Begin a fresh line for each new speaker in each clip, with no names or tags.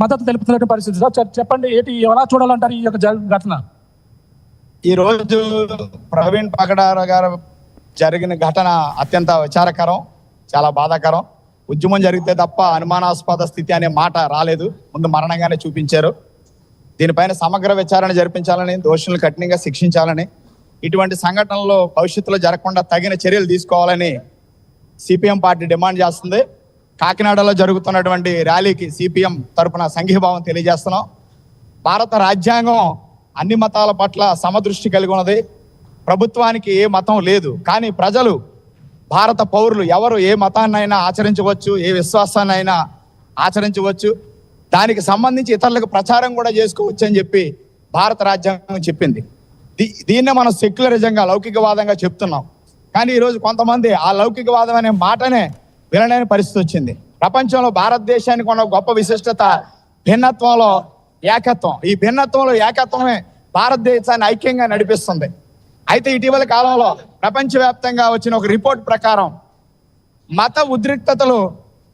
మద్దతు తెలుపుతున్న పరిస్థితి. సార్ చెప్పండి, ఏంటి ఎలా చూడాలంటారు ఈ యొక్క ఘటన?
ఈ రోజు ప్రవీణ్ పగడాల గారు జరిగిన ఘటన అత్యంత విచారకరం, చాలా బాధాకరం. ఉద్యమం జరిగితే తప్ప అనుమానాస్పద స్థితి అనే మాట రాలేదు, ముందు మరణంగానే చూపించారు. దీనిపైన సమగ్ర విచారణ జరిపించాలని, దోషులను కఠినంగా శిక్షించాలని, ఇటువంటి సంఘటనలు భవిష్యత్తులో జరగకుండా తగిన చర్యలు తీసుకోవాలని సిపిఎం పార్టీ డిమాండ్ చేస్తుంది. కాకినాడలో జరుగుతున్నటువంటి ర్యాలీకి సిపిఎం తరపున సంఘీభావం తెలియజేస్తున్నాం. భారత రాజ్యాంగం అన్ని మతాల పట్ల సమదృష్టి కలిగి ఉన్నది. ప్రభుత్వానికి ఏ మతం లేదు, కానీ ప్రజలు, భారత పౌరులు ఎవరు ఏ మతాన్నైనా ఆచరించవచ్చు, ఏ విశ్వాసాన్నైనా ఆచరించవచ్చు. దానికి సంబంధించి ఇతరులకు ప్రచారం కూడా చేసుకోవచ్చు అని చెప్పి భారత రాజ్యాంగం చెప్పింది. దీన్నే మనం సెక్యులరిజంగా, లౌకికవాదంగా చెప్తున్నాం. కానీ ఈరోజు కొంతమంది ఆ లౌకికవాదం అనే మాటనే వినలేని పరిస్థితి వచ్చింది. ప్రపంచంలో భారతదేశానికి ఉన్న గొప్ప విశిష్టత భిన్నత్వంలో ఏకత్వం. ఈ భిన్నత్వంలో ఏకత్వమే భారతదేశాన్ని ఐక్యంగా నడిపిస్తుంది. అయితే ఇటీవల కాలంలో ప్రపంచవ్యాప్తంగా వచ్చిన ఒక రిపోర్ట్ ప్రకారం మత ఉద్రిక్తతలు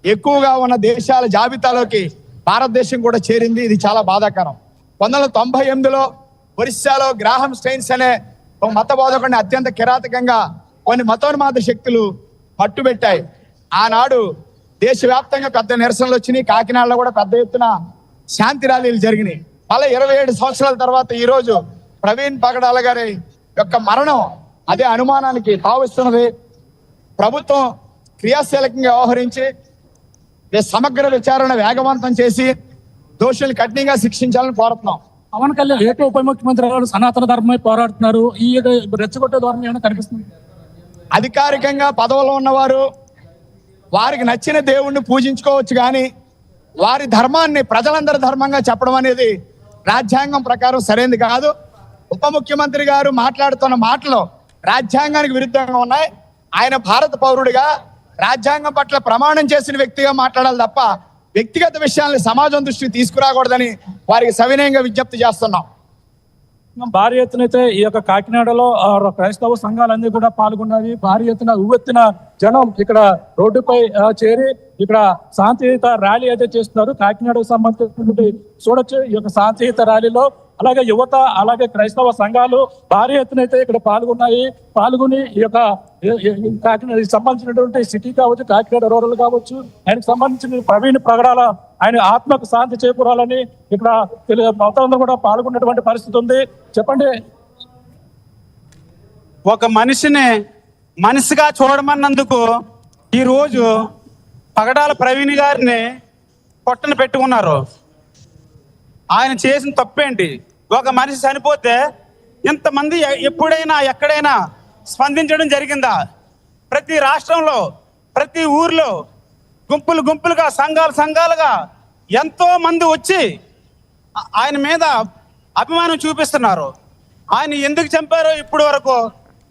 ఎక్కువగా ఉన్న దేశాల జాబితాలోకి భారతదేశం కూడా చేరింది. ఇది చాలా బాధాకరం. 1998లో ఒరిస్సాలో గ్రాహం స్టెయిన్స్ అనే ఒక మత బోధకుడిని అత్యంత కిరాతకంగా కొన్ని మతోన్మాద శక్తులు పట్టుబెట్టాయి. ఆనాడు దేశవ్యాప్తంగా పెద్ద నిరసనలు వచ్చినాయి. కాకినాడలో కూడా పెద్ద ఎత్తున శాంతి ర్యాలీలు జరిగినాయి. మళ్ళీ 27 సంవత్సరాల తర్వాత ఈరోజు ప్రవీణ్ పగడాల గారి యొక్క మరణం అదే అనుమానానికి తావిస్తున్నది. ప్రభుత్వం క్రియాశీలకంగా వ్యవహరించి సమగ్ర విచారణ వేగవంతం చేసి దోషుల్ని కఠినంగా శిక్షించాలని కోరుతున్నాం.
పవన్ కళ్యాణ్ ఏపీ ఉప ముఖ్యమంత్రి గారు సనాతన ధర్మమై పోరాడుతున్నారు. ఈ రెచ్చగొట్టే ధోరణి ఏమైనా కనిపిస్తుంది?
అధికారికంగా పదవులో ఉన్నవారు వారికి నచ్చిన దేవుణ్ణి పూజించుకోవచ్చు, కానీ వారి ధర్మాన్ని ప్రజలందరి ధర్మంగా చెప్పడం అనేది రాజ్యాంగం ప్రకారం సరైనది కాదు. ఉప ముఖ్యమంత్రి గారు మాట్లాడుతున్న మాటలు రాజ్యాంగానికి విరుద్ధంగా ఉన్నాయి. ఆయన భారత పౌరుడిగా రాజ్యాంగం పట్ల ప్రమాణం చేసిన వ్యక్తిగా మాట్లాడాలి తప్ప వ్యక్తిగత విషయాల్ని సమాజం దృష్టికి తీసుకురాకూడదని వారికి సవినయంగా విజ్ఞప్తి చేస్తున్నాం.
భారీ ఎత్తున అయితే ఈ యొక్క కాకినాడలో క్రైస్తవ సంఘాలన్నీ కూడా పాల్గొన్నవి. భారీ ఎత్తున ఉవ్వెత్తున జనం ఇక్కడ రోడ్డుపై చేరి ఇక్కడ శాంతియుత ర్యాలీ అయితే చేస్తున్నారు. కాకినాడకు సంబంధించినటువంటి చూడొచ్చు ఈ యొక్క శాంతియుత ర్యాలీలో. అలాగే యువత, అలాగే క్రైస్తవ సంఘాలు భారీ ఎత్తున అయితే ఇక్కడ పాల్గొని ఈ యొక్క కాకినాడ సంబంధించినటువంటి సిటీ కావచ్చు, కాకినాడ రూరల్ కావచ్చు, ఆయనకు సంబంధించిన ప్రవీణ్ పగడాల ఆయన ఆత్మకు శాంతి చేకూరాలని ఇక్కడ మొత్తం కూడా పాల్గొన్నటువంటి పరిస్థితి ఉంది. చెప్పండి,
ఒక మనిషిని మనిషిగా చూడమన్నందుకు ఈరోజు పగడాల ప్రవీణ్ గారిని పొట్టన పెట్టుకున్నారు. ఆయన చేసిన తప్పేంటి? ఒక మనిషి చనిపోతే ఇంతమంది ఎప్పుడైనా ఎక్కడైనా స్పందించడం జరిగిందా? ప్రతి రాష్ట్రంలో, ప్రతి ఊర్లో గుంపులుగా, సంఘాలుగా ఎంతో మంది వచ్చి ఆయన మీద అభిమానం చూపిస్తున్నారు. ఆయన ఎందుకు చంపారో ఇప్పుడు వరకు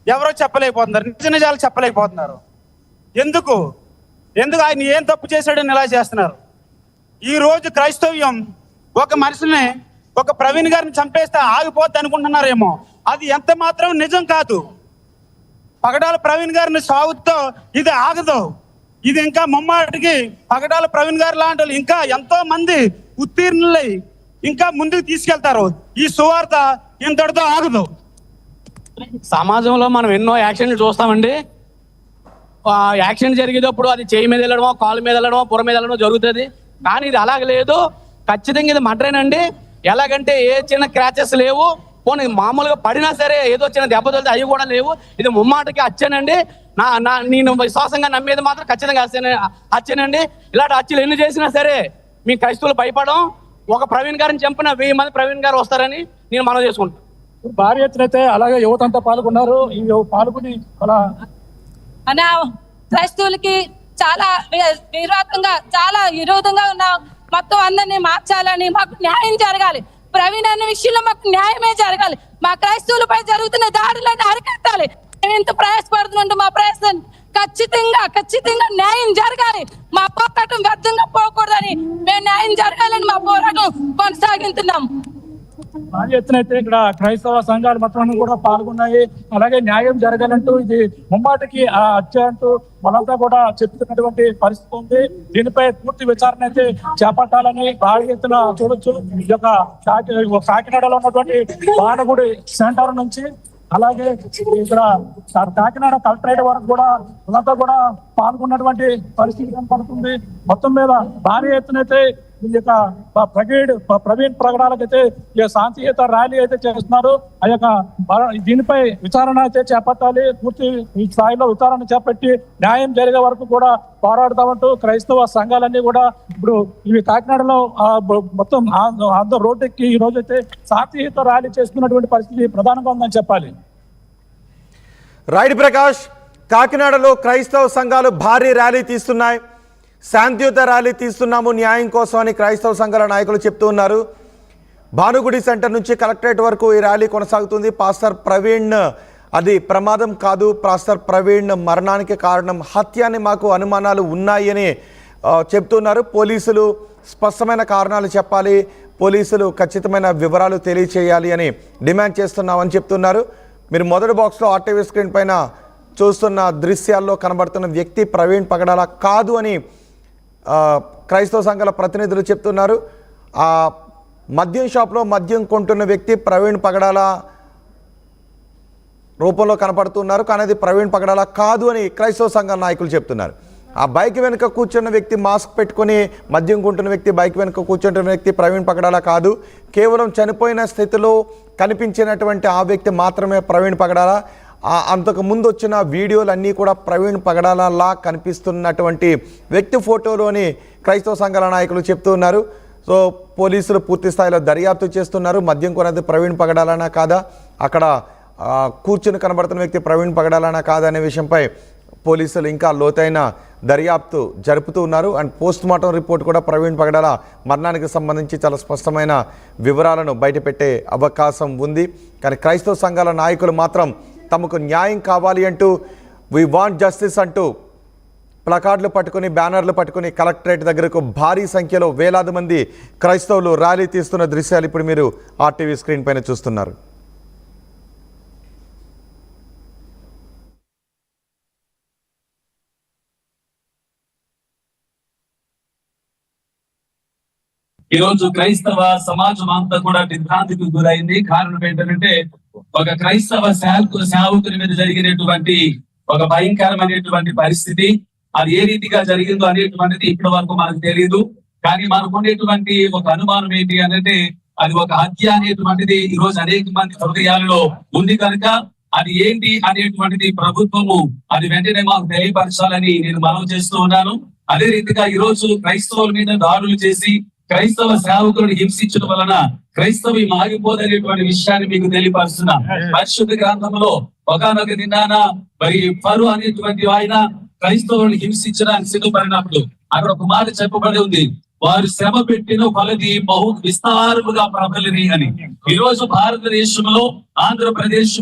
ఎవరో చెప్పలేకపోతున్నారు, నిజాలు చెప్పలేకపోతున్నారు. ఎందుకు ఆయన ఏం తప్పు చేశాడని ఇలా చేస్తున్నారు? ఈరోజు క్రైస్తవ్యం ఒక మనిషిని, ఒక ప్రవీణ్ గారిని చంపేస్తే ఆగిపోద్ది అనుకుంటున్నారేమో. అది ఎంత మాత్రం నిజం కాదు. పగడాల ప్రవీణ్ గారిని సాగుతో ఇది ఆగదు. ఇది ఇంకా ముమ్మాటికి పగడాల ప్రవీణ్ గారు లాంటి వాళ్ళు ఇంకా ఎంతో మంది ఉత్తీర్ణులై ఇంకా ముందుకు తీసుకెళ్తారు. ఈ సువార్త ఇంతటితో ఆగదు.
సమాజంలో మనం ఎన్నో యాక్షన్లు చూస్తామండి. యాక్షన్ జరిగేటప్పుడు అది చేయి మీద వెళ్ళడమో, కాలు మీద వెళ్ళడమో, పుర మీద వెళ్ళడమో జరుగుతుంది. కానీ ఇది అలాగ లేదు. ఖచ్చితంగా ఇది మర్డరేనండి. ఎలాగంటే ఏ చిన్న క్రాచెస్ లేవు. పోనీ మామూలుగా పడినా సరే ఏదో చిన్న దెబ్బ తగిలితే అవి కూడా లేవు. ఇది ముమ్మాటికి హత్యనండి. నేను విశ్వాసంగా నమ్మేది మాత్రం ఖచ్చితంగా హత్యనండి. ఇలాంటి హత్యలు ఎన్ని చేసినా సరే మీ క్రైస్తవులు భయపడం. ఒక ప్రవీణ్ గారిని చంపిన 1000 మంది ప్రవీణ్ గారు వస్తారని నేను మనం చేసుకుంటాను.
భారీ ఎత్తున అయితే అలాగే యువతంతా పాల్గొన్నారు. ఈ పాల్గొని
అలా క్రైస్తవులకి చాలా చాలా విరోధంగా ఉన్న మొత్తం అందరినీ మార్చాలని, మాకు న్యాయం జరగాలి. ప్రవీణ్ అనే విషయంలో మాకు న్యాయమే జరగాలి. మా క్రైస్తవులపై జరుగుతున్న దాడులను అరికట్టాలి. మేము ఎంత ప్రయాసపడుతుంటే మా ప్రయాసం ఖచ్చితంగా న్యాయం జరగాలి. మా పోరాటం వ్యర్థంగా పోకూడదని, మేము న్యాయం జరగాలని మా పోరాటం కొనసాగిస్తున్నాం.
భారీ ఎత్తున అయితే ఇక్కడ క్రైస్తవ సంఘాలు మొత్తం కూడా పాల్గొన్నాయి. అలాగే న్యాయం జరగాలంటూ ఇది ముమ్మాటికి ఆ హత్య అంటూ మనంతా కూడా చెప్తున్నటువంటి పరిస్థితి ఉంది. దీనిపై పూర్తి విచారణ అయితే చేపట్టాలని భారీ ఎత్తున చూడొచ్చు. ఈ యొక్క కాకినాడలో ఉన్నటువంటి బాణగుడి సెంటర్ నుంచి అలాగే ఇక్కడ కాకినాడ కలెక్టరేట్ వరకు కూడా అంతా కూడా పాల్గొన్నటువంటి పరిస్థితి కనపడుతుంది. మొత్తం మీద భారీ ఎత్తునైతే ఈ యొక్క ప్రవీణ్ ప్రకటనలకైతే ఈ శాంతియుత ర్యాలీ అయితే చేస్తున్నారు. ఆ యొక్క దీనిపై విచారణ అయితే చేపట్టాలి. పూర్తి స్థాయిలో విచారణ చేపట్టి న్యాయం జరిగే వరకు కూడా పోరాడతామంటూ క్రైస్తవ సంఘాలన్నీ కూడా ఇప్పుడు ఇవి కాకినాడలో మొత్తం అందరూ రోడ్డెక్కి ఈ రోజు అయితే శాంతియుత ర్యాలీ చేస్తున్నటువంటి పరిస్థితి ప్రధానంగా ఉందని చెప్పాలి.
రైట్ ప్రకాష్, కాకినాడలో క్రైస్తవ సంఘాలు భారీ ర్యాలీ తీస్తున్నాయి. శాంతియుత ర్యాలీ తీస్తున్నాము న్యాయం కోసం అని క్రైస్తవ సంఘాల నాయకులు చెప్తూ ఉన్నారు. భానుగుడి సెంటర్ నుంచి కలెక్టరేట్ వరకు ఈ ర్యాలీ కొనసాగుతుంది. పాస్టర్ ప్రవీణ్ అది ప్రమాదం కాదు, పాస్టర్ ప్రవీణ్ మరణానికి కారణం హత్య అని మాకు అనుమానాలు ఉన్నాయి అని చెప్తున్నారు. పోలీసులు స్పష్టమైన కారణాలు చెప్పాలి, పోలీసులు ఖచ్చితమైన వివరాలు తెలియచేయాలి అని డిమాండ్ చేస్తున్నామని చెప్తున్నారు. మీరు మొదటి బాక్స్లో ఆర్టీవీ స్క్రీన్ పైన చూస్తున్న దృశ్యాల్లో కనబడుతున్న వ్యక్తి ప్రవీణ్ పగడాల కాదు అని క్రైస్తవ సంఘాల ప్రతినిధులు చెప్తున్నారు. ఆ మద్యం షాప్లో మద్యం కొంటున్న వ్యక్తి ప్రవీణ్ పగడాల రూపంలో కనపడుతున్నారు, కానీ అది ప్రవీణ్ పగడాల కాదు అని క్రైస్తవ సంఘాల నాయకులు చెప్తున్నారు. ఆ బైక్ వెనుక కూర్చున్న వ్యక్తి మాస్క్ పెట్టుకుని మద్యం కొంటున్న వ్యక్తి బైక్ వెనుక కూర్చుంటున్న వ్యక్తి ప్రవీణ్ పగడాల కాదు. కేవలం చనిపోయిన స్థితిలో కనిపించినటువంటి ఆ వ్యక్తి మాత్రమే ప్రవీణ్ పగడాల. అంతకు ముందు వచ్చిన వీడియోలన్నీ కూడా ప్రవీణ్ పగడాలలా కనిపిస్తున్నటువంటి వ్యక్తి ఫోటోలోని క్రైస్తవ సంఘాల నాయకులు చెప్తూ ఉన్నారు. సో పోలీసులు పూర్తి స్థాయిలో దర్యాప్తు చేస్తున్నారు. మద్యం కొన్నది ప్రవీణ్ పగడాలనా కాదా, అక్కడ కూర్చుని కనబడుతున్న వ్యక్తి ప్రవీణ్ పగడాలనా కాదా అనే విషయంపై పోలీసులు ఇంకా లోతైన దర్యాప్తు జరుపుతూ ఉన్నారు. అండ్ పోస్ట్ మార్టం రిపోర్ట్ కూడా ప్రవీణ్ పగడాల మరణానికి సంబంధించి చాలా స్పష్టమైన వివరాలను బయటపెట్టే అవకాశం ఉంది. కానీ క్రైస్తవ సంఘాల నాయకులు మాత్రం తమకు న్యాయం కావాలి అంటూ వి వాంట్ జస్టిస్ అంటూ ప్లకార్డులు పట్టుకుని బ్యానర్లు పట్టుకుని కలెక్టరేట్ దగ్గరకు భారీ సంఖ్యలో వేలాది మంది క్రైస్తవులు ర్యాలీ తీస్తున్న దృశ్యాలు ఇప్పుడు మీరు ఆర్టీవీ స్క్రీన్ పైన చూస్తున్నారు.
ఈ రోజు క్రైస్తవ సమాజం అంతా కూడా దిగ్భ్రాంతికి గురైంది. కారణం ఏంటంటే ఒక క్రైస్తవ సేవకుని మీద జరిగినటువంటి ఒక భయంకరమైనటువంటి పరిస్థితి, అది ఏ రీతిగా జరిగిందో అనేటువంటిది ఇప్పటి వరకు మనకు తెలియదు. కానీ మనకు ఉండేటువంటి ఒక అనుమానం ఏంటి అంటే అది ఒక హత్య అనేటువంటిది ఈ రోజు అనేక మంది హృదయాలలో ఉంది కనుక అది ఏంటి అనేటువంటిది ప్రభుత్వము అది వెంటనే మాకు తెలియపరచాలని నేను మనవి చేస్తూ ఉన్నాను. అదే రీతిగా ఈ రోజు క్రైస్తవుల మీద దాడులు చేసి క్రైస్తవ సేవకులను హింసించడం వలన క్రైస్తవి మాగిపోదనేటువంటి విషయాన్ని మీకు తెలియపరుస్తున్నా. పరిశుద్ధ గ్రంథంలో ఒకనొక దినాన మరి ఫరో అనేటువంటి ఆయన క్రైస్తవులను హింసించడానికి సిద్ధపడినప్పుడు అక్కడ ఒక మాట చెప్పబడి ఉంది, వారు శ్రమ పెట్టిన కొలది బహు విస్తారముగా ప్రబలిని అని. ఈ రోజు భారతదేశంలో ఆంధ్రప్రదేశ్